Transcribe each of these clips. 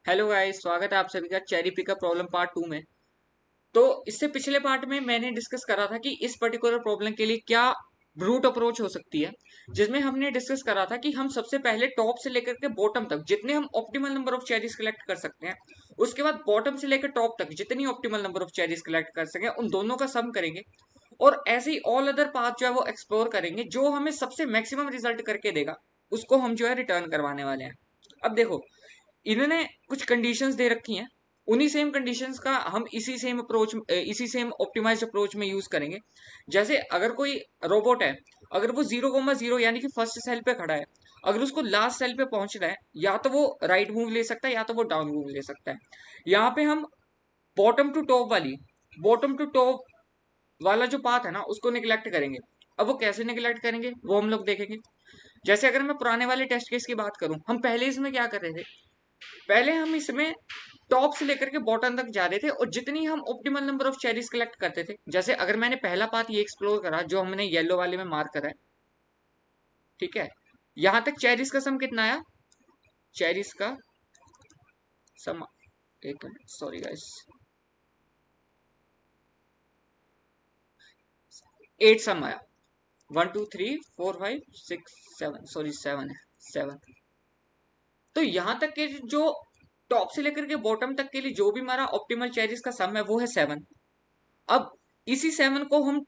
Hello guys, स्वागत है आप सभी का चेरी पिकअप प्रॉब्लम पार्ट 2 में। तो इससे पिछले पार्ट में मैंने डिस्कस करा था कि इस पर्टिकुलर प्रॉब्लम के लिए क्या रूट अप्रोच हो सकती है, जिसमें हमने डिस्कस करा था कि हम सबसे पहले टॉप से लेकर के बॉटम तक जितने हम optimal number of cherries collect कर सकते हैं, उसके बाद बॉटम से लेकर टॉप तक जितनी optimal number of cherries collect कर सके उन दोनों का सम करेंगे। और ऐसे ही ऑल अदर पाथ जो है वो एक्सप्लोर करेंगे, जो हमें सबसे मैक्सिमम रिजल्ट करके देगा उसको हम जो है रिटर्न करवाने वाले हैं। अब देखो, इन्होंने कुछ कंडीशंस दे रखी हैं, उन्हीं सेम कंडीशंस का हम इसी सेम ऑप्टिमाइज्ड अप्रोच में यूज करेंगे। जैसे अगर कोई रोबोट है, अगर वो 0,0 यानी कि फर्स्ट सेल पे खड़ा है, अगर उसको लास्ट सेल पे पहुंचना है, या तो वो राइट मूव ले सकता है या तो वो डाउन मूव ले सकता है। यहाँ पे हम बॉटम टू टॉप वाला जो पाथ है ना उसको निगलेक्ट करेंगे। अब वो कैसे निगलेक्ट करेंगे वो हम लोग देखेंगे। जैसे अगर मैं पुराने वाले टेस्ट केस की बात करूं, हम पहले इसमें क्या कर रहे थे, पहले हम इसमें टॉप से लेकर के बॉटम तक जा रहे थे और जितनी हम optimal number of cherries collect करते थे, जैसे अगर मैंने पहला पाथ ये एक्सप्लोर करा जो हमने येलो वाले में मार्क करा है, ठीक है, यहां तक चेरीज का सम कितना आया, चेरीज का सम, एक मिनट सॉरी गाइस, 8 सम आया। 1 2 3 4 5 6 7, सॉरी 7 है, 7। तो यहां तक के जो टॉप से लेकर के बॉटम तक के लिए जो भी हमारा ऑप्टिमल चेरीज का सम है वो है 7। अब इसी 7 को हम,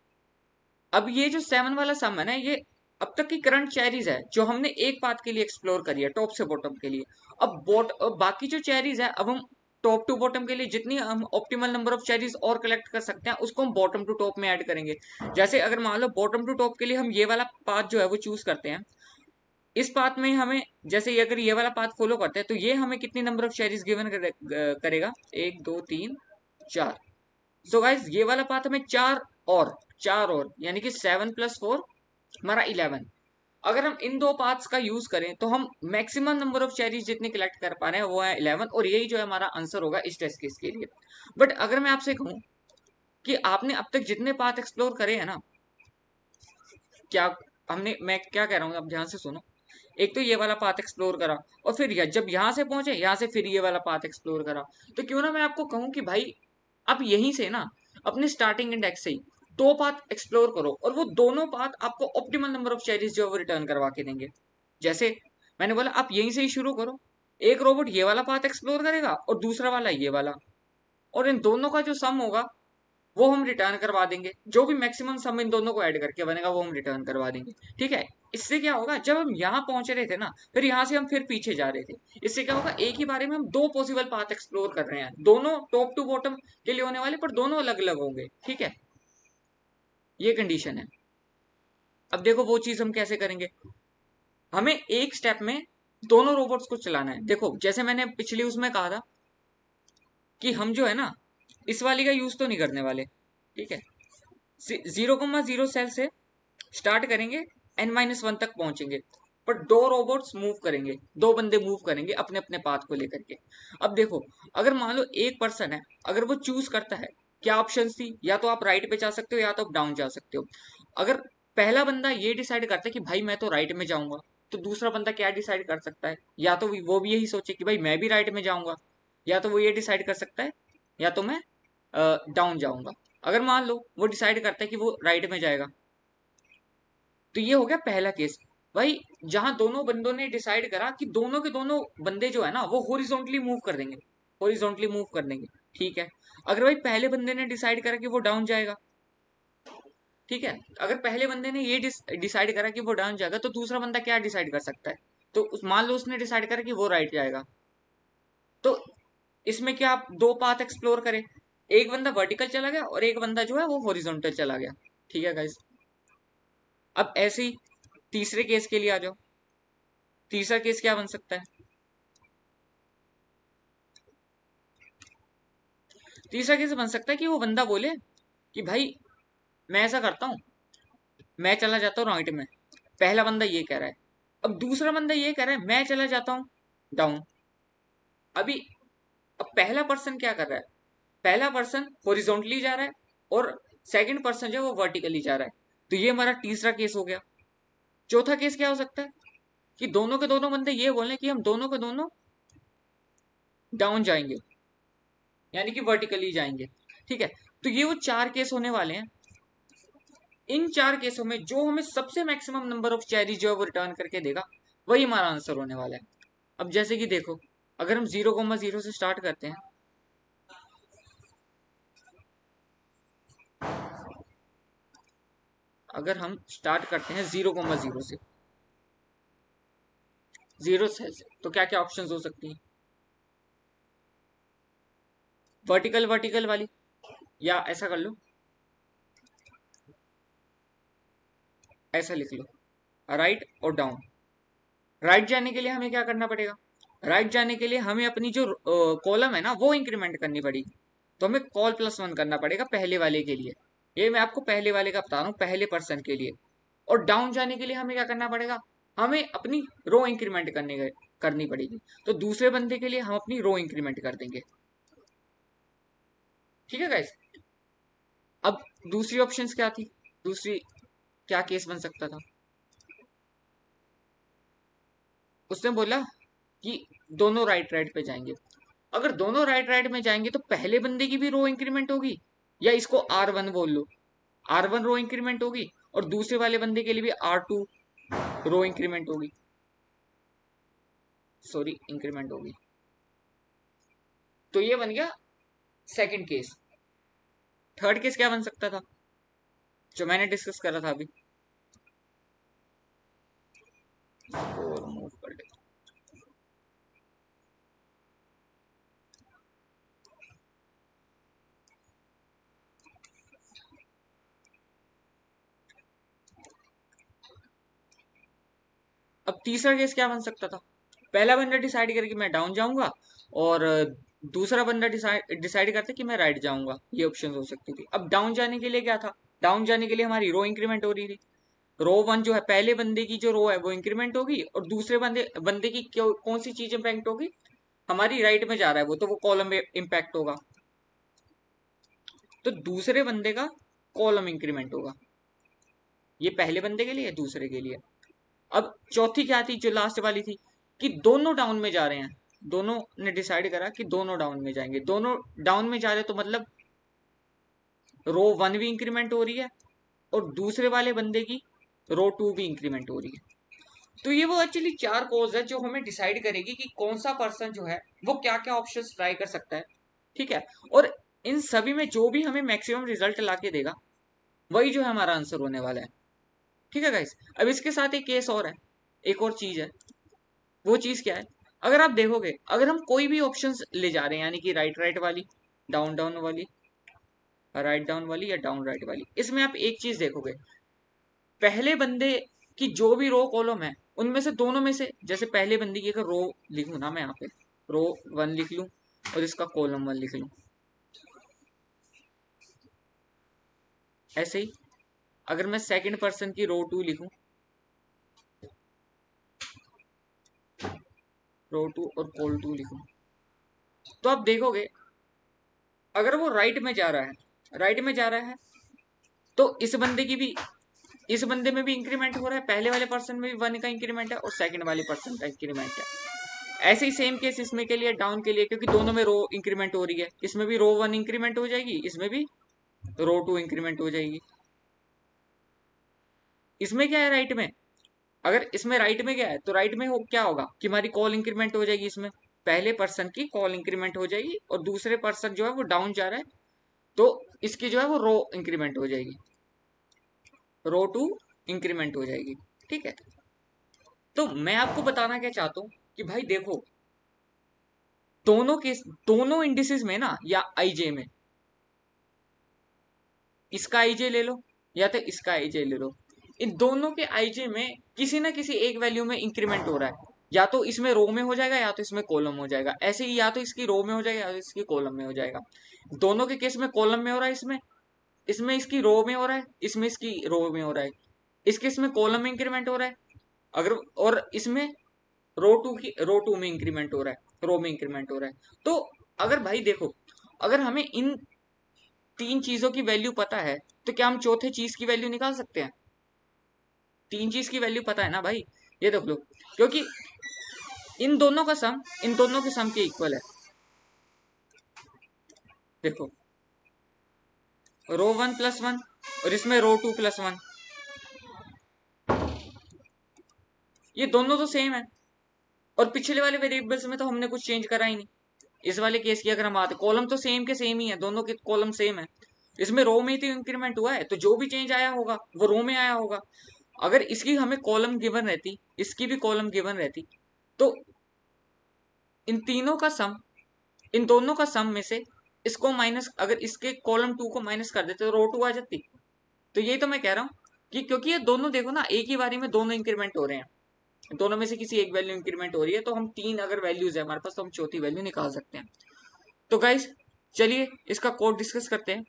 अब ये जो 7 वाला सम है ना, ये अब तक की करंट चेरीज है जो हमने एक पाथ के लिए एक्सप्लोर करी है टॉप से बॉटम के लिए। अब बाकी जो चेरीज है, अब हम टॉप टू बॉटम के लिए जितनी हम ऑप्टिमल नंबर ऑफ चेरीज और कलेक्ट कर सकते हैं उसको हम बॉटम टू टॉप में ऐड करेंगे। जैसे अगर मान लो बॉटम टू टॉप के लिए हम ये वाला पाथ जो है वो चूज करते हैं, इस पाथ में हमें, जैसे ये अगर ये वाला पाथ फॉलो करते हैं तो ये हमें कितनी नंबर ऑफ चेरीज गिवन करेगा, 1 2 3 4। सो गाइज ये वाला पाथ हमें चार और यानी कि 7 + 4 हमारा 11। अगर हम इन दो पाथ्स का यूज करें तो हम मैक्सिमम नंबर ऑफ चेरीज जितनी कलेक्ट कर पा रहे हैं वो है 11, और यही जो है हमारा आंसर होगा इस टेस्ट केस के लिए। बट अगर मैं आपसे कहूं कि आपने अब तक जितने पाथ एक्सप्लोर करे हैं ना, क्या हमने, मैं क्या कह रहा हूँ आप ध्यान से सुनो, एक तो ये वाला पाथ एक्सप्लोर करा, और फिर जब यहां से पहुंचे यहां से फिर ये वाला पाथ एक्सप्लोर करा, तो क्यों ना मैं आपको कहूं कि भाई आप यहीं से ना, अपने स्टार्टिंग इंडेक्स से ही दो पाथ एक्सप्लोर करो और वो दोनों पाथ आपको ऑप्टिमल नंबर ऑफ चेरीज जो है वो रिटर्न करवा के देंगे। जैसे मैंने बोला आप यहीं से ही शुरू करो, एक रोबोट ये वाला पाथ एक्सप्लोर करेगा और दूसरा वाला ये वाला, और इन दोनों का जो सम होगा वो हम रिटर्न करवा देंगे, जो भी मैक्सिमम सम इन दोनों को ऐड करके बनेगा वो हम रिटर्न करवा देंगे। ठीक है, इससे क्या होगा, जब हम यहाँ पहुंच रहे थे ना, फिर यहाँ से हम फिर पीछे जा रहे थे, इससे क्या होगा, एक ही बारे में हम दो पॉसिबल पाथ एक्सप्लोर कर रहे हैं, दोनों टॉप टू बॉटम के लिए होने वाले पर दोनों अलग अलग होंगे। ठीक है, ये कंडीशन है। अब देखो वो चीज हम कैसे करेंगे, हमें एक स्टेप में दोनों रोबोट्स को चलाना है। देखो जैसे मैंने पिछली उसमें कहा था कि हम जो है ना इस वाली का यूज तो नहीं करने वाले। ठीक है, 0,0 सेल से स्टार्ट करेंगे, n-1 तक पहुंचेंगे, पर दो रोबोट्स मूव करेंगे, दो बंदे मूव करेंगे अपने अपने पाथ को लेकर के। अब देखो, अगर मान लो एक पर्सन है, अगर वो चूज करता है, क्या ऑप्शंस थी, या तो आप राइट पे जा सकते हो या तो आप डाउन जा सकते हो। अगर पहला बंदा ये डिसाइड करता है कि भाई मैं तो राइट में जाऊंगा, तो दूसरा बंदा क्या डिसाइड कर सकता है, या तो वो भी यही सोचे कि भाई मैं भी राइट में जाऊंगा, या तो वो ये डिसाइड कर सकता है या तो मैं डाउन जाऊंगा। अगर मान लो वो डिसाइड करता है कि वो राइट में जाएगा, तो ये हो गया पहला केस। भाई जहां दोनों बंदों ने डिसाइड करा कि दोनों के दोनों बंदे जो है ना वो हॉरिजॉन्टली मूव कर देंगे, हॉरिजॉन्टली मूव कर देंगे। ठीक है, अगर भाई पहले बंदे ने डिसाइड करा कि वो डाउन जाएगा, ठीक है, अगर पहले बंदे ने ये डिसाइड करा कि वो डाउन जाएगा, तो दूसरा बंदा क्या डिसाइड कर सकता है, तो मान लो उसने डिसाइड करा कि वो राइट जाएगा, तो इसमें क्या आप दो पाथ एक्सप्लोर करें, एक बंदा वर्टिकल चला गया और एक बंदा जो है वो हॉरिजॉन्टल चला गया। ठीक है गाइस, अब ऐसे ही तीसरे केस के लिए आ जाओ। तीसरा केस क्या बन सकता है, तीसरा केस बन सकता है कि वो बंदा बोले कि भाई मैं ऐसा करता हूँ, मैं चला जाता हूँ राइट में, पहला बंदा ये कह रहा है, अब दूसरा बंदा ये कह रहा है मैं चला जाता हूँ डाउन। अभी अब पहला पर्सन क्या कर रहा है, पहला पर्सन हॉरिजॉन्टली जा रहा है और सेकंड पर्सन जो है वो वर्टिकली जा रहा है, तो ये हमारा तीसरा केस हो गया। चौथा केस क्या हो सकता है कि दोनों के दोनों बंदे ये बोले कि हम दोनों के दोनों डाउन जाएंगे, यानी कि वर्टिकली जाएंगे। ठीक है, तो ये वो 4 केस होने वाले हैं। इन 4 केसों में जो हमें सबसे मैक्सिमम नंबर ऑफ चेरी जो है वो रिटर्न करके देगा, वही हमारा आंसर होने वाला है। अब जैसे कि देखो, अगर हम 0,0 से स्टार्ट करते हैं, अगर हम स्टार्ट करते हैं 0,0 से, 0 से, तो क्या क्या ऑप्शंस हो सकती हैं? वर्टिकल वर्टिकल वाली, या ऐसा कर लो, ऐसा लिख लो, राइट और डाउन। राइट जाने के लिए हमें क्या करना पड़ेगा? राइट जाने के लिए हमें अपनी जो कॉलम है ना वो इंक्रीमेंट करनी पड़ेगी। तो हमें कॉल +1 करना पड़ेगा पहले वाले के लिए। ये मैं आपको पहले वाले का बता रहा हूँ, पहले पर्सन के लिए। और डाउन जाने के लिए हमें क्या करना पड़ेगा? हमें अपनी रो इंक्रीमेंट करनी पड़ेगी। तो दूसरे बंदे के लिए हम अपनी रो इंक्रीमेंट कर देंगे। ठीक है गाइस। अब दूसरी ऑप्शंस क्या थी? दूसरी क्या केस बन सकता था? उसने बोला कि दोनों राइट राइट पे जाएंगे। अगर दोनों राइट राइट में जाएंगे तो पहले बंदे की भी रो इंक्रीमेंट होगी, या इसको R1 बोल लो, R1 रो इंक्रीमेंट होगी, और दूसरे वाले बंदे के लिए भी R2 रो इंक्रीमेंट होगी, सॉरी इंक्रीमेंट होगी। तो ये बन गया सेकंड केस। थर्ड केस क्या बन सकता था जो मैंने डिस्कस करा था अभी? और मूव कर ले। अब तीसरा केस क्या बन सकता था? पहला बंदा डिसाइड करे कि मैं डाउन जाऊंगा, और दूसरा बंदा डिसाइड करता कि मैं राइट जाऊंगा। ये ऑप्शन हो सकती थी। अब डाउन जाने के लिए क्या था? डाउन जाने के लिए हमारी रो इंक्रीमेंट हो रही थी। रो 1 जो है, पहले बंदे की जो रो है वो इंक्रीमेंट होगी, और दूसरे बंदे बंदे की कौन सी चीज इंपैक्ट होगी? हमारी राइट में जा रहा है वो, तो वो कॉलम में इंपैक्ट होगा। तो दूसरे बंदे का कॉलम इंक्रीमेंट होगा। ये पहले बंदे के लिए, दूसरे के लिए। अब चौथी क्या थी जो लास्ट वाली थी? कि दोनों डाउन में जा रहे हैं। दोनों ने डिसाइड करा कि दोनों डाउन में जाएंगे। दोनों डाउन में जा रहे, तो मतलब रो 1 भी इंक्रीमेंट हो रही है, और दूसरे वाले बंदे की रो 2 भी इंक्रीमेंट हो रही है। तो ये वो एक्चुअली 4 कॉज है जो हमें डिसाइड करेगी कि कौन सा पर्सन जो है वो क्या क्या ऑप्शन ट्राई कर सकता है। ठीक है, और इन सभी में जो भी हमें मैक्सिमम रिजल्ट ला के देगा, वही जो है हमारा आंसर होने वाला है। ठीक है गाइस। अब इसके साथ एक केस और है, एक और चीज है। वो चीज क्या है? अगर आप देखोगे, अगर हम कोई भी ऑप्शन ले जा रहे हैं, यानी कि राइट राइट वाली, डाउन डाउन वाली, राइट डाउन वाली, या डाउन राइट वाली, इसमें आप एक चीज देखोगे, पहले बंदे की जो भी रो कॉलम है, उनमें से दोनों में से, जैसे पहले बंदे की अगर रो लिखूं ना मैं यहाँ पे, रो 1 लिख लूं और इसका कॉलम 1 लिख लूं, ऐसे ही अगर मैं सेकंड पर्सन की रो 2 लिखूं, रो 2 और कॉल 2 लिखूं, तो आप देखोगे अगर वो राइट में जा रहा है, राइट में जा रहा है, तो इस बंदे की भी, इस बंदे में भी इंक्रीमेंट हो रहा है, पहले वाले पर्सन में भी 1 का इंक्रीमेंट है और सेकंड वाले पर्सन का इंक्रीमेंट है। ऐसे ही सेम केस इसमें के लिए, डाउन के लिए, क्योंकि दोनों में रो इंक्रीमेंट हो रही है, इसमें भी रो 1 इंक्रीमेंट हो जाएगी, इसमें भी रो 2 इंक्रीमेंट हो जाएगी। इसमें क्या है राइट में? अगर इसमें राइट में क्या है, तो राइट में क्या होगा कि हमारी कॉल इंक्रीमेंट हो जाएगी। इसमें पहले पर्सन की कॉल इंक्रीमेंट हो जाएगी, और दूसरे पर्सन जो है वो डाउन जा रहा है, तो इसकी जो है वो रो इंक्रीमेंट हो जाएगी, रो 2 इंक्रीमेंट हो जाएगी। ठीक है, तो मैं आपको बताना क्या चाहता हूं कि भाई देखो, दोनों के, दोनों इंडिसेस में ना, या आईजे में, इसका आईजे ले लो या तो इसका आईजे ले लो, इन दोनों के आईजे में किसी ना किसी एक वैल्यू में इंक्रीमेंट हो रहा है। या तो इसमें रो में हो जाएगा, या तो इसमें कॉलम हो जाएगा। ऐसे ही या तो इसकी रो में हो जाएगा, या तो इसकी कॉलम में हो जाएगा। दोनों के केस में कॉलम में हो रहा है, इसमें इसमें इसकी रो में हो रहा है, इसमें इसकी रो में हो रहा है। इसके इसमें कॉलम में इंक्रीमेंट हो रहा है, अगर, और इसमें रो 2 में इंक्रीमेंट हो रहा है, रो में इंक्रीमेंट हो रहा है। तो अगर भाई देखो, अगर हमें इन 3 चीजों की वैल्यू पता है, तो क्या हम चौथे चीज की वैल्यू निकाल सकते हैं? 3 चीज की वैल्यू पता है ना भाई, ये देख लो, क्योंकि इन दोनों का सम इन दोनों के सम के इक्वल है। देखो रो 1+1 और इसमें रो 2+1, ये दोनों तो सेम है। और पिछले वाले वेरिएबल्स में तो हमने कुछ चेंज करा ही नहीं। इस वाले केस की अगर हम आते, कॉलम तो सेम के सेम ही है, दोनों के कॉलम सेम है। इसमें रो में ही तो इंक्रीमेंट हुआ है, तो जो भी चेंज आया होगा वो रो में आया होगा। अगर इसकी हमें कॉलम गिवन रहती, इसकी भी कॉलम गिवन रहती, तो इन तीनों का सम, इन दोनों का सम में से इसको माइनस, अगर इसके कॉलम 2 को माइनस कर देते तो रो 2 आ जाती। तो यही तो मैं कह रहा हूँ कि क्योंकि ये दोनों देखो ना, एक ही बारी में दोनों इंक्रीमेंट हो रहे हैं, दोनों में से किसी एक वैल्यू इंक्रीमेंट हो रही है, तो हम तीन अगर वैल्यूज है हमारे पास तो हम चौथी वैल्यू निकाल सकते हैं। तो गाइस चलिए इसका कोड डिस्कस करते हैं।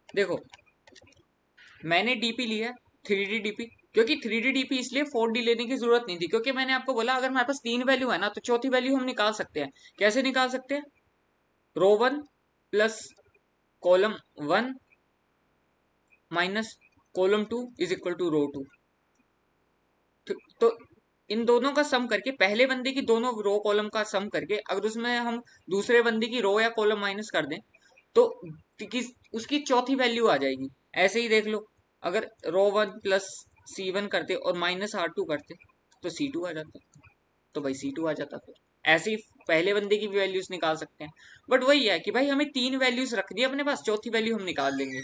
देखो मैंने डीपी लिया, 3D डीपी, क्योंकि 3D डीपी इसलिए 4D लेने की जरूरत नहीं थी, क्योंकि मैंने आपको बोला अगर हमारे पास तीन वैल्यू है ना तो चौथी वैल्यू हम निकाल सकते हैं। कैसे निकाल सकते हैं? Row 1 plus column 1 minus column 2 is equal to row 2। तो इन दोनों का सम करके, पहले बंदे की दोनों रो कॉलम का सम करके, अगर उसमें हम दूसरे बंदे की रो या कॉलम माइनस कर दें तो उसकी चौथी वैल्यू आ जाएगी। ऐसे ही देख लो, अगर रो 1+C1 करते और माइनस R2 करते तो C2 आ जाता, तो भाई C2 आ जाता। फिर ऐसे ही पहले बंदे की भी वैल्यूज निकाल सकते हैं। बट वही है कि भाई हमें तीन वैल्यूज रख दी अपने पास, चौथी वैल्यू हम निकाल लेंगे।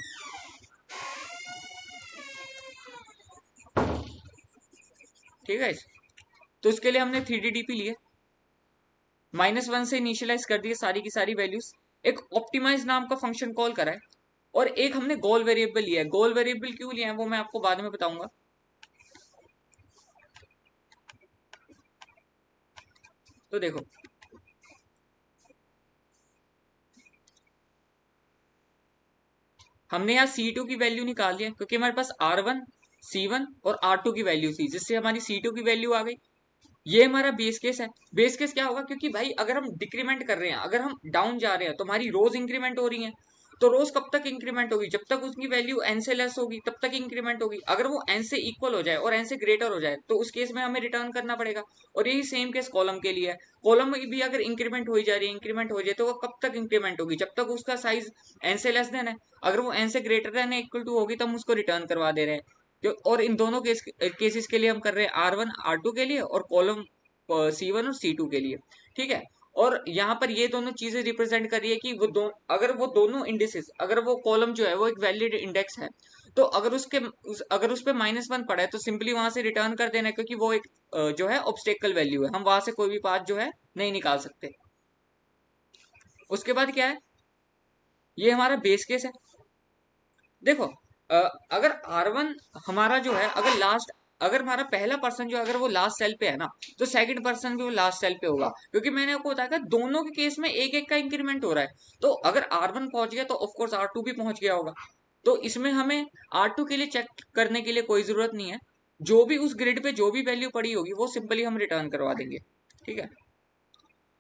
ठीक है, तो उसके लिए हमने 3D डीपी लिए, -1 से इनिशियलाइज कर दिए सारी की सारी वैल्यूज, एक ऑप्टिमाइज नाम का फंक्शन कॉल करा है, और एक हमने गोल वेरिएबल लिया है। गोल वेरिएबल क्यों लिया है वो मैं आपको बाद में बताऊंगा। तो देखो हमने यहाँ C2 की वैल्यू निकाल लिया, क्योंकि हमारे पास R1 C1 और R2 की वैल्यू थी, जिससे हमारी C2 की वैल्यू आ गई। ये हमारा बेस केस है। बेस केस क्या होगा, क्योंकि भाई अगर हम डिक्रीमेंट कर रहे हैं, अगर हम डाउन जा रहे हैं तो हमारी रोज इंक्रीमेंट हो रही हैं। तो रोज कब तक इंक्रीमेंट होगी? जब तक उसकी वैल्यू n से लेस होगी तब तक इंक्रीमेंट होगी। अगर वो n से इक्वल हो जाए और n से ग्रेटर हो जाए तो उस केस में हमें रिटर्न करना पड़ेगा। और यही सेम केस कॉलम के लिए है। कॉलम में भी अगर इंक्रीमेंट हो जा रही है, इंक्रीमेंट हो जाए, तो वो कब तक इंक्रीमेंट होगी? जब तक उसका साइज n से लेस देन है। अगर वो n से ग्रेटर देन है, इक्वल टू होगी, तो हम उसको रिटर्न करवा दे रहे हैं। और इन दोनों केसेस के लिए हम कर रहे हैं R1 R2 के लिए और कॉलम C1 और C2 के लिए। ठीक है, और यहाँ पर ये दोनों चीजें रिप्रेजेंट कर रही है कि अगर वो दोनों इंडिसेस, अगर वो कॉलम जो है वो एक वैलिड इंडेक्स है, तो अगर अगर उस पे -1 पड़ा है तो सिंपली वहां से रिटर्न कर देना है, क्योंकि वो एक जो है ऑब्स्टेकल वैल्यू है, हम वहां से कोई भी पाथ जो है नहीं निकाल सकते। उसके बाद क्या है, ये हमारा बेस केस है। देखो अगर R1 हमारा जो है, अगर हमारा पहला पर्सन जो है, अगर वो लास्ट सेल पे है ना, तो सेकंड पर्सन भी वो लास्ट सेल पे होगा, क्योंकि मैंने आपको बताया था दोनों के केस में एक एक का इंक्रीमेंट हो रहा है। तो अगर R1 पहुंच गया तो ऑफकोर्स R2 भी पहुंच गया होगा। तो इसमें हमें R2 के लिए चेक करने के लिए कोई जरूरत नहीं है। जो भी उस ग्रिड पे जो भी वैल्यू पड़ी होगी वो सिंपली हम रिटर्न करवा देंगे। ठीक है,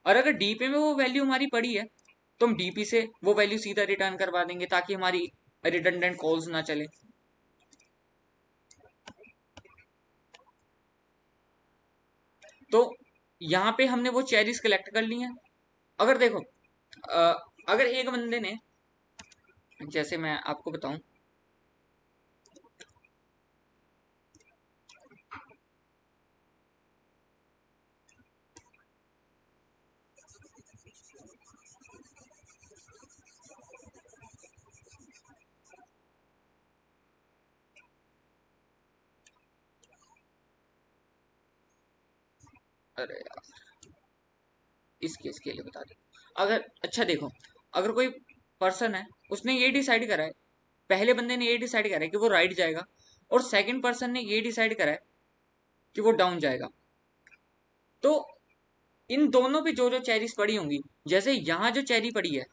और अगर डीपी में वो वैल्यू हमारी पड़ी है तो हम डीपी से वो वैल्यू सीधा रिटर्न करवा देंगे, ताकि हमारी रिडंडेंट कॉल्स ना चले। तो यहाँ पे हमने वो चेरीज कलेक्ट कर ली हैं। अगर देखो अगर एक बंदे ने, जैसे मैं आपको बताऊं, अरे यार इस केस के लिए बता दे। अगर अच्छा देखो, अगर कोई पर्सन है, उसने ये डिसाइड करा है, पहले बंदे ने ये डिसाइड करा है कि वो राइट जाएगा, और सेकंड पर्सन ने ये डिसाइड करा है कि वो डाउन जाएगा, तो इन दोनों पे जो जो चेरीज पड़ी होंगी, जैसे यहाँ जो चेरी पड़ी है,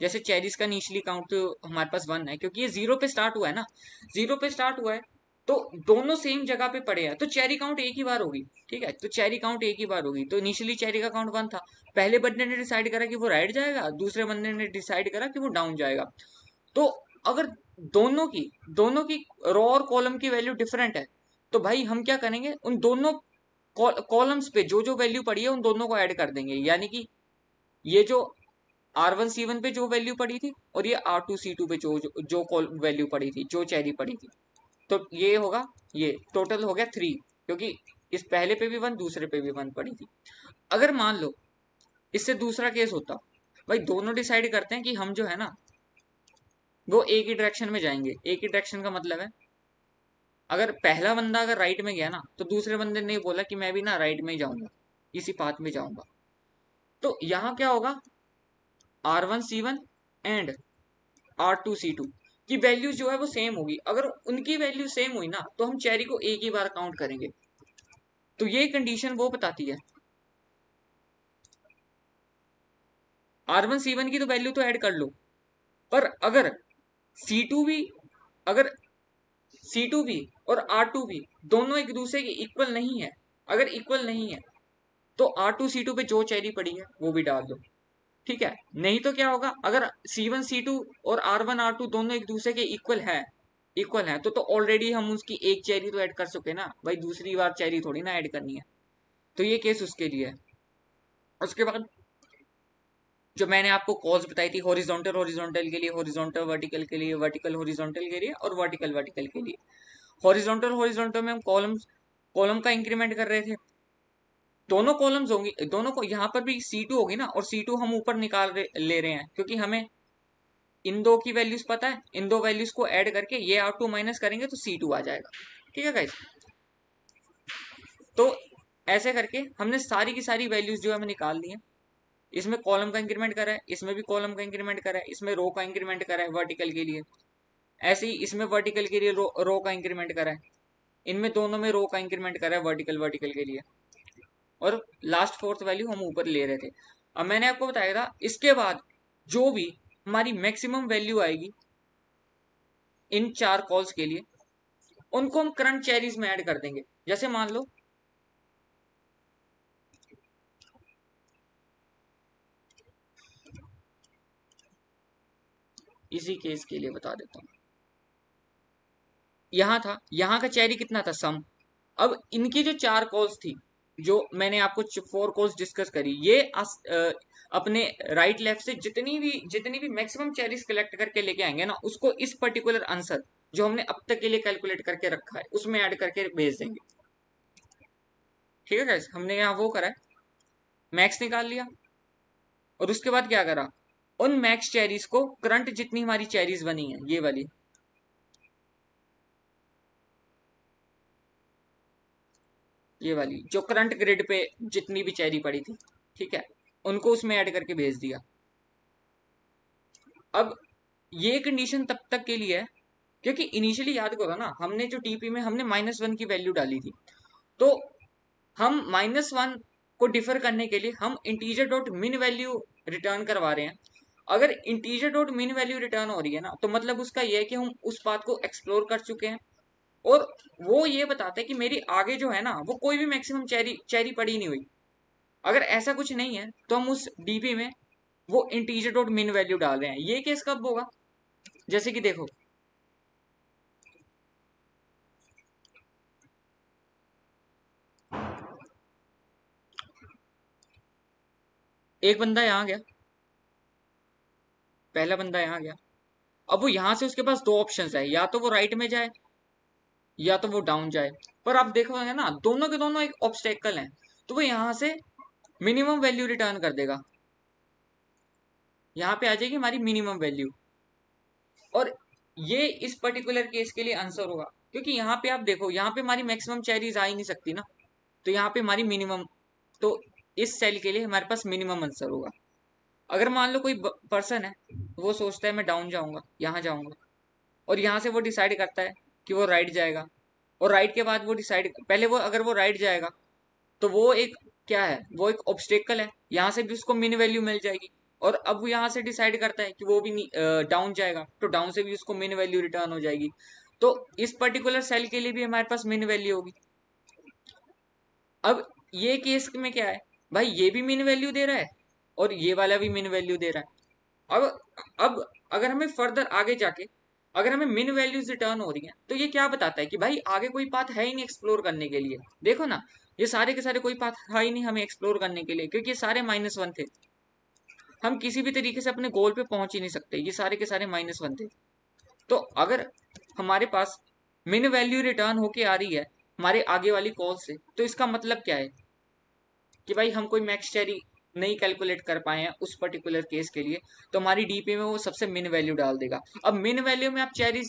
जैसे चेरीज का निचली काउंट तो हमारे पास 1 है, क्योंकि ये 0 पे स्टार्ट हुआ है ना, 0 पे स्टार्ट हुआ है, तो दोनों सेम जगह पे पड़े हैं, तो चेरी काउंट एक ही बार होगी। ठीक है, तो चेरी काउंट एक ही बार होगी। तो इनिशियली चेरी का काउंट 1 था, पहले बंदे ने डिसाइड करा कि वो राइट जाएगा, दूसरे बंदे ने डिसाइड करा कि वो डाउन जाएगा। तो अगर दोनों की रो और कॉलम की वैल्यू डिफरेंट है, तो भाई हम क्या करेंगे, उन दोनों कॉलम्स पे जो जो वैल्यू पड़ी है उन दोनों को ऐड कर देंगे। यानी कि ये जो R1 C1 पे जो वैल्यू पड़ी थी, और ये R2 C2 पे जो वैल्यू पड़ी थी, जो चेरी पड़ी थी, तो ये होगा, ये टोटल हो गया 3, क्योंकि इस पहले पे भी 1, दूसरे पे भी 1 पड़ी थी। अगर मान लो इससे दूसरा केस होता, भाई दोनों डिसाइड करते हैं कि हम जो है ना वो एक ही डायरेक्शन में जाएंगे। एक ही डायरेक्शन का मतलब है, अगर पहला बंदा अगर राइट में गया ना, तो दूसरे बंदे ने बोला कि मैं भी ना राइट में ही जाऊंगा, इसी पाथ में जाऊंगा, तो यहाँ क्या होगा, R1 C1 and R2 C2 की वैल्यू जो है वो सेम होगी। अगर उनकी वैल्यू सेम हुई ना, तो हम चेरी को एक ही बार काउंट करेंगे। तो ये कंडीशन वो बताती है, R1 C1 की तो वैल्यू तो ऐड कर लो, पर अगर C2 भी अगर C2 भी और R2 भी दोनों एक दूसरे के इक्वल नहीं है, अगर इक्वल नहीं है, तो R2 C2 पे जो चेरी पड़ी है वो भी डाल दो। ठीक है, नहीं तो क्या होगा, अगर C1 C2 और R1 R2 दोनों एक दूसरे के इक्वल है, तो ऑलरेडी हम उसकी एक चेरी तो ऐड कर चुके ना भाई, दूसरी बार चेरी थोड़ी ना ऐड करनी है। तो ये केस उसके लिए है। उसके बाद जो मैंने आपको कॉल्स बताई थी, हॉरिजॉन्टल हॉरिजॉन्टल के लिए, हॉरिजॉन्टल वर्टिकल के लिए, वर्टिकल हॉरिजॉन्टल के लिए, और वर्टिकल वर्टिकल के लिए। हॉरिजॉन्टल हॉरिजॉन्टल में हम कॉलम का इंक्रीमेंट कर रहे थे। दोनों कॉलम्स होंगी, दोनों को यहाँ पर भी C2 होगी ना, और C2 हम ऊपर ले रहे हैं, क्योंकि हमें इन दो की वैल्यूज पता है। इन दो वैल्यूज को ऐड करके ये R2 माइनस करेंगे तो C2 आ जाएगा। ठीक है गाइस, तो ऐसे करके हमने सारी की सारी वैल्यूज जो है हमें निकाल ली है। इसमें कॉलम का इंक्रीमेंट करा है, इसमें भी कॉलम का इंक्रीमेंट करा है, इसमें रो का इंक्रीमेंट करा है वर्टिकल के लिए, ऐसे ही इसमें वर्टिकल के लिए रो का इंक्रीमेंट करा है, इनमें दोनों में रो का इंक्रीमेंट करा है वर्टिकल वर्टिकल के लिए, और लास्ट फोर्थ वैल्यू हम ऊपर ले रहे थे। अब मैंने आपको बताया था, इसके बाद जो भी हमारी मैक्सिमम वैल्यू आएगी इन 4 कॉल्स के लिए, उनको हम करंट चेरीज में ऐड कर देंगे। जैसे मान लो इसी केस के लिए बता देता हूं, यहां का चेरी कितना था, सम। अब इनकी जो 4 कॉल्स थी, जो मैंने आपको 4 कॉल्स डिस्कस करी, ये अपने राइट लेफ्ट से जितनी भी मैक्सिमम चेरीज कलेक्ट करके लेके आएंगे ना, उसको इस पर्टिकुलर आंसर जो हमने अब तक के लिए कैलकुलेट करके रखा है उसमें ऐड करके भेज देंगे। ठीक है गाइस, हमने यहाँ वो करा है, मैक्स निकाल लिया, और उसके बाद क्या करा, उन मैक्स चेरीज को करंट जितनी हमारी चेरीज बनी है, ये वाली, ये वाली जो करंट ग्रिड पे जितनी भी चेरी पड़ी थी, ठीक है, उनको उसमें ऐड करके भेज दिया। अब ये कंडीशन तब तक के लिए है, क्योंकि इनिशियली याद करो ना, हमने जो टीपी में हमने -1 की वैल्यू डाली थी, तो हम -1 को डिफर करने के लिए हम इंटीजर डॉट मिन वैल्यू रिटर्न करवा रहे हैं। अगर इंटीजर डॉट मिन वैल्यू रिटर्न हो रही है ना, तो मतलब उसका यह है कि हम उस बात को एक्सप्लोर कर चुके हैं, और वो ये बताता है कि मेरी आगे जो है ना वो कोई भी मैक्सिमम चेरी चेरी पड़ी नहीं हुई। अगर ऐसा कुछ नहीं है तो हम उस डीपी में वो इंटीजर डॉट मिन वैल्यू डाल रहे हैं। ये केस कब होगा, जैसे कि देखो, एक बंदा यहां गया, पहला बंदा यहां गया, अब वो यहां से उसके पास दो ऑप्शन है, या तो वो राइट में जाए या तो वो डाउन जाए। पर आप देखोगे ना, दोनों के दोनों एक ऑब्स्टेकल हैं, तो वो यहां से मिनिमम वैल्यू रिटर्न कर देगा, यहाँ पे आ जाएगी हमारी मिनिमम वैल्यू, और ये इस पर्टिकुलर केस के लिए आंसर होगा, क्योंकि यहाँ पे आप देखो, यहाँ पे हमारी मैक्सिमम चेरीज आ ही नहीं सकती ना, तो यहाँ पे हमारी मिनिमम, तो इस सेल के लिए हमारे पास मिनिमम आंसर होगा। अगर मान लो कोई पर्सन है, वो सोचता है मैं डाउन जाऊंगा, यहाँ जाऊंगा, और यहाँ से वो डिसाइड करता है कि वो राइट जाएगा, और राइट के बाद वो डिसाइड, पहले वो अगर वो राइट जाएगा तो वो एक क्या है, वो एक ऑब्स्टेकल है, यहाँ से भी उसको मिन वैल्यू मिल जाएगी, और अब वो यहाँ से डिसाइड करता है कि वो भी डाउन जाएगा, तो डाउन से भी उसको मिन वैल्यू रिटर्न हो जाएगी। तो इस पर्टिकुलर सेल के लिए भी हमारे पास मिन वैल्यू होगी। अब ये केस में क्या है भाई, ये भी मिन वैल्यू दे रहा है और ये वाला भी मिन वैल्यू दे रहा है। अब अगर हमें फर्दर आगे जाके अगर हमें मिन वैल्यूज रिटर्न हो रही हैं तो ये क्या बताता है कि भाई आगे कोई पाथ है ही नहीं एक्सप्लोर करने के लिए। देखो ना, ये सारे के सारे कोई पाथ था ही नहीं हमें एक्सप्लोर करने के लिए, क्योंकि ये सारे -1 थे। हम किसी भी तरीके से अपने गोल पे पहुंच ही नहीं सकते, ये सारे के सारे -1 थे। तो अगर हमारे पास मिन वैल्यू रिटर्न होके आ रही है हमारे आगे वाली कॉल से, तो इसका मतलब क्या है कि भाई हम कोई मैक्स चेरी नहीं कैलकुलेट कर पाए हैं उस पर्टिकुलर केस के लिए, तो हमारी डीपी में वो सबसे मिन वैल्यू डाल देगा। अब मिन वैल्यू में आप चेरीज,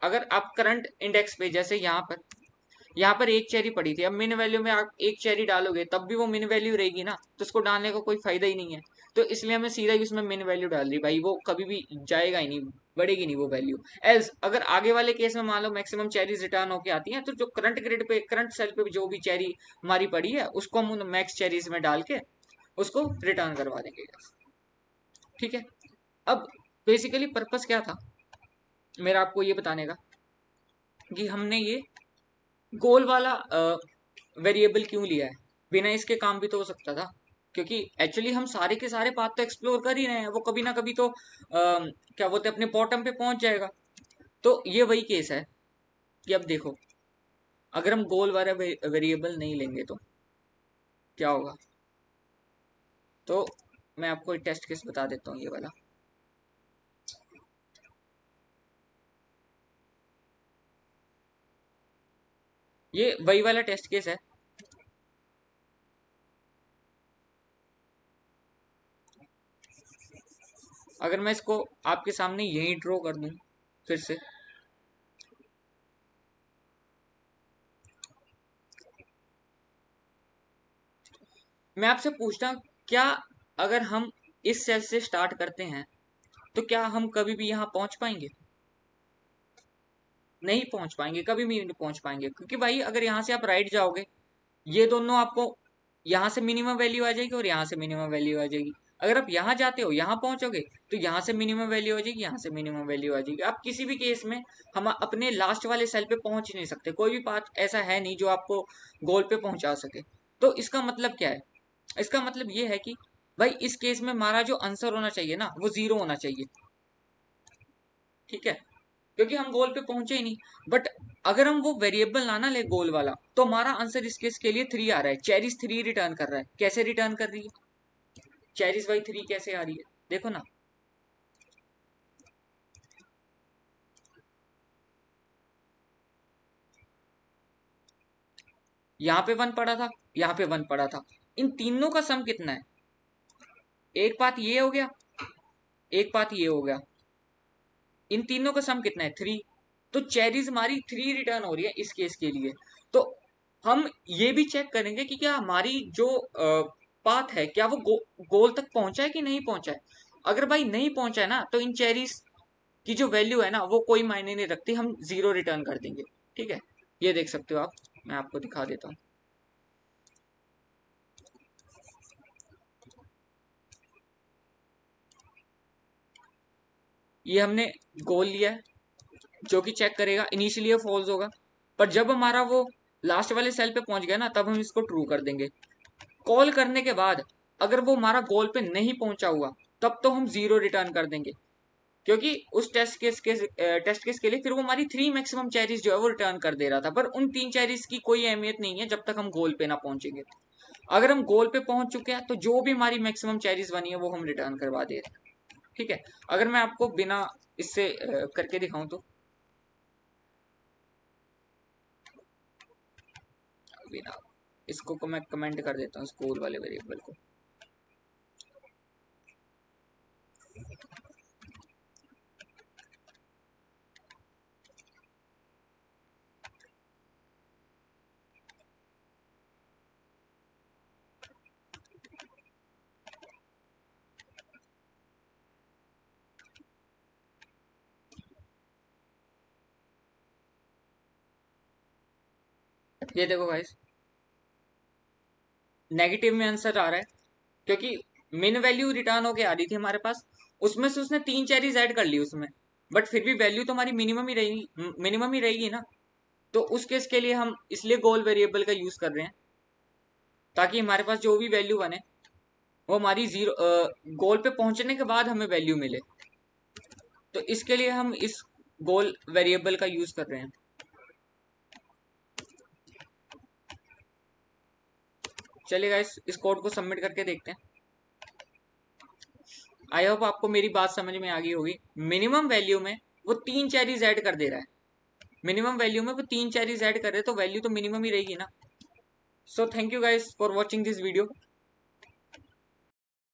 अगर आप करंट इंडेक्स पे जैसे यहाँ पर एक चेरी पड़ी थी, अब मिन वैल्यू में आप एक चेरी डालोगे तब भी वो मिन वैल्यू रहेगी ना, तो उसको डालने का कोई फायदा ही नहीं है। तो इसलिए हमें सीधा ही उसमें मिन वैल्यू डाल दी भाई, वो कभी भी जाएगा ही नहीं, बढ़ेगी नहीं वो वैल्यू। एल्स अगर आगे वाले केस में मान लो मैक्सिमम चेरीज रिटर्न होके आती हैं, तो जो करंट ग्रिड पे करंट सेल पे जो भी चेरी हमारी पड़ी है उसको हम मैक्स चेरीज में डाल के उसको रिटर्न करवा देंगे। ठीक है। अब बेसिकली पर्पस क्या था मेरा आपको ये बताने का कि हमने ये गोल वाला वेरिएबल क्यों लिया है। बिना इसके काम भी तो हो सकता था, क्योंकि एक्चुअली हम सारे के सारे पाथ तो एक्सप्लोर कर ही रहे हैं, वो कभी ना कभी तो क्या बोलते हैं अपने बॉटम पे पहुंच जाएगा। तो ये वही केस है कि अब देखो, अगर हम गोल वाला वेरिएबल नहीं लेंगे तो क्या होगा। तो मैं आपको एक टेस्ट केस बता देता हूँ, ये वाला। ये वही वाला टेस्ट केस है। अगर मैं इसको आपके सामने यही ड्रॉ कर दूं फिर से, मैं आपसे पूछता हूँ, क्या अगर हम इस सेल से स्टार्ट करते हैं तो क्या हम कभी भी यहाँ पहुंच पाएंगे? नहीं पहुंच पाएंगे, कभी भी नहीं पहुंच पाएंगे, क्योंकि भाई अगर यहाँ से आप राइट जाओगे, ये दोनों आपको यहाँ से मिनिमम वैल्यू आ जाएगी और यहाँ से मिनिमम वैल्यू आ जाएगी। अगर आप यहाँ जाते हो यहाँ पहुंचोगे तो यहाँ से मिनिमम वैल्यू आ जाएगी, यहाँ से मिनिमम वैल्यू आ जाएगी। आप किसी भी केस में हम अपने लास्ट वाले सेल पे पहुंच ही नहीं सकते, कोई भी पाथ ऐसा है नहीं जो आपको गोल पे पहुंचा सके। तो इसका मतलब क्या है, इसका मतलब ये है कि भाई इस केस में हमारा जो आंसर होना चाहिए ना वो 0 होना चाहिए। ठीक है, क्योंकि हम गोल पे पहुंचे ही नहीं। बट अगर हम वो वेरिएबल ना ले गोल वाला, तो हमारा आंसर इस केस के लिए 3 आ रहा है, चेरीज 3 रिटर्न कर रहा है। कैसे रिटर्न कर रही है चेरीज बाई 3, कैसे आ रही है देखो ना। यहाँ पे 1 पड़ा था, यहाँ पे 1 पड़ा था, इन तीनों का सम कितना है? एक बात ये हो गया, एक बात ये हो गया, इन तीनों का सम कितना है? 3। तो चेरीज हमारी 3 रिटर्न हो रही है इस केस के लिए। तो हम ये भी चेक करेंगे कि क्या हमारी जो पाथ है क्या वो गोल तक पहुंचा है कि नहीं पहुंचा है। अगर भाई नहीं पहुंचा है ना, तो इन चेरीज की जो वैल्यू है ना वो कोई मायने नहीं रखती, हम 0 रिटर्न कर देंगे। ठीक है, ये देख सकते हो आप, मैं आपको दिखा देता हूँ। ये हमने गोल लिया है जो कि चेक करेगा, इनिशियली ये फॉल्स होगा, पर जब हमारा वो लास्ट वाले सेल पे पहुंच गया ना तब हम इसको ट्रू कर देंगे। कॉल करने के बाद अगर वो हमारा गोल पे नहीं पहुंचा हुआ तब तो हम 0 रिटर्न कर देंगे, क्योंकि उस टेस्ट केस के लिए फिर वो हमारी 3 मैक्सिमम चेरीज जो है वो रिटर्न कर दे रहा था, पर उन 3 चेरीज की कोई अहमियत नहीं है जब तक हम गोल पे ना पहुंचेंगे। अगर हम गोल पे पहुंच चुके हैं तो जो भी हमारी मैक्सिमम चेरीज बनी है वो हम रिटर्न करवा दे रहे हैं। ठीक है, अगर मैं आपको बिना इससे करके दिखाऊं तो, बिना इसको को मैं कमेंट कर देता हूँ स्कूल वाले वेरिएबल को। ये देखो गाइस, नेगेटिव में आंसर आ रहा है, क्योंकि मिन वैल्यू रिटर्न होके आ रही थी हमारे पास, उसमें से उसने 3 चेरीज ऐड कर ली उसमें, बट फिर भी वैल्यू तो हमारी मिनिमम ही रहेगी ना। तो उस केस के लिए हम इसलिए गोल वेरिएबल का यूज कर रहे हैं, ताकि हमारे पास जो भी वैल्यू बने वो हमारी जीरो गोल पे पहुंचने के बाद हमें वैल्यू मिले। तो इसके लिए हम इस गोल वेरिएबल का यूज कर रहे हैं। चलिए गाइस, इस कोड को सबमिट करके देखते हैं। आई होप आपको मेरी बात समझ में आ गई होगी। मिनिमम वैल्यू में वो 3 चेरीज ऐड कर दे रहा है, मिनिमम वैल्यू में वो 3 चेरीज ऐड कर रहे हैं, तो वैल्यू तो मिनिमम ही रहेगी ना। So thank you guys for watching this video.